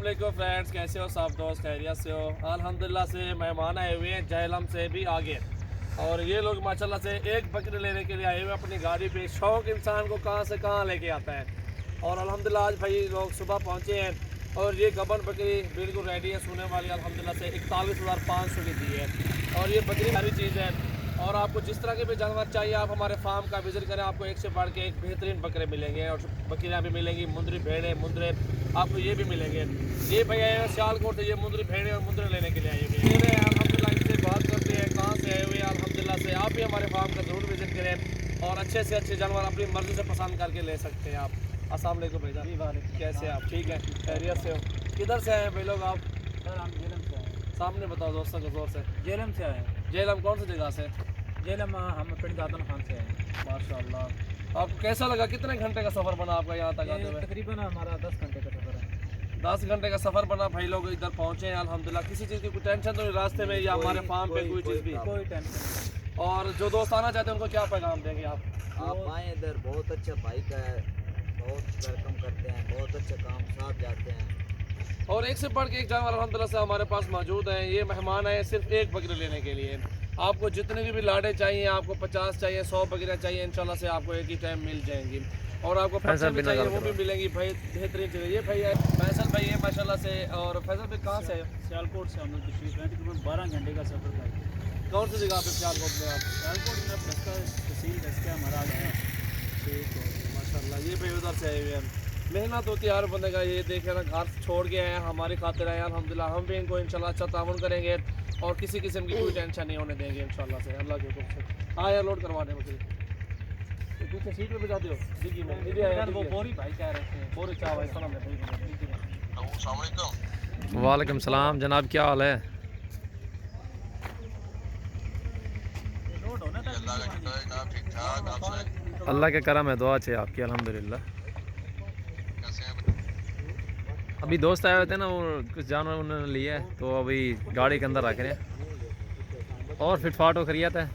वालेकुम फ्रेंड्स, कैसे हो सब दोस्त? खैरियत से हो? अल्हम्दुलिल्लाह से मेहमान आए हुए हैं जहलम से भी आगे। और ये लोग माशाल्लाह से एक बकरी लेने के लिए आए हुए अपनी गाड़ी पे। शौक़ इंसान को कहाँ से कहाँ लेके आता है। और अल्हम्दुलिल्लाह आज भाई लोग सुबह पहुँचे हैं और ये गबन बकरी बिल्कुल रेडी है सोने वाली। अल्हम्दुलिल्लाह से 41,500 की दी है और ये बकरी सारी चीज़ है। और आपको जिस तरह के भी जानवर चाहिए आप हमारे फार्म का विज़िट करें, आपको एक से बढ़ के एक बेहतरीन बकरे मिलेंगे और बकरियाँ भी मिलेंगी, मुंदरी भेड़े मुंदरे आपको ये भी मिलेंगे। ये भैया है सियालकोट से, ये मुंदरी भेड़े और मुंदरे लेने के लिए आए हुए हैं। अल्हम्दुलिल्लाह इनसे बात करते हैं कहाँ से आए हुए हैं। अल्हम्दुलिल्लाह से आप भी हमारे फार्म का ज़रूर विज़िट करें और अच्छे से अच्छे जानवर अपनी मर्ज़ी से पसंद करके ले सकते हैं आप। अस्सलाम वालेकुम भैया। जी वालेकुम। कैसे आप? ठीक है, खैरियत से हो? किधर से आए हैं भाई लोग आप? सर हम जेलम से आए हैं। सामने बताओ दोस्तों को ज़ोर से। जेलम से आए हैं। जेलम कौन सी जगह से? जेलम हम पिंड दादन खान से आए हैं। माशाल्लाह। आपको कैसा लगा? कितने घंटे का सफ़र बना आपका यहाँ तक आते ये हुए? तकरीबन हमारा 10 घंटे का सफ़र है। 10 घंटे का सफ़र बना। भाई लोग इधर पहुँचे हैं अल्हम्दुलिल्लाह। किसी चीज़ की कोई टेंशन तो नहीं रास्ते में या हमारे फार्म पे कोई चीज़ भी? कोई टेंशन नहीं। और जो दोस्त आना चाहते हैं उनको क्या पैगाम देंगे आप? आप आएँ इधर, बहुत अच्छा बाइक है, बहुत वेलकम करते हैं, बहुत अच्छे काम साथ जाते हैं। और एक से बढ़ के एक जानवर अल्हम्दुलिल्लाह से हमारे पास मौजूद हैं। ये मेहमान आए सिर्फ एक बकरी लेने के लिए। आपको जितने की भी लाडे चाहिए, आपको 50 चाहिए, 100 बकरियाँ चाहिए, इंशाल्लाह से आपको एक ही टाइम मिल जाएंगी। और आपको पैसा भी चाहिए वो भी मिलेंगी भाई, बेहतरीन चीज़। ये भाई है फैसल भाई है माशाल्लाह से। और फैसल भाई कहाँ से है? सियालकोट से हम लोग तशरीफ लाए, तकरीबन 12 घंटे का सफ़र है। कौन सी जगह पे सियालकोट में आप? सियालकोट में अब दस्ता तहसील दस्ता हमारा आ गया। ठीक है माशाल्लाह। ये भाई उधर से आए हुए हैं। मेहनत होती है हर बंदे का। ये देखे ना घर छोड़ के आए हमारी खातिर आए अल्हम्दुलिल्लाह। हम भी इनको इंशाल्लाह अच्छा ताउन करेंगे और किसी किस्म की कोई टेंशन नहीं होने देंगे इंशाल्लाह से, अल्लाह के हुक्म से। हाँ यार लोड करवा दें बकरी। तो पीछे सीट पे बजा दियो डिग्गी में। इधर आया वो बोरी भाई कह रहे थे। बोरी चाह भाई सलाम है। वालेकुम सलाम जनाब, क्या हाल है? लोड होना था अल्लाह के करम है, दुआ चाहिए आपकी अल्हम्दुलिल्लाह। अभी दोस्त आए हुए थे ना, वो कुछ जानवर उन्होंने लिए तो अभी गाड़ी के अंदर रख रहे हैं और फिटफाट हो खरीत है।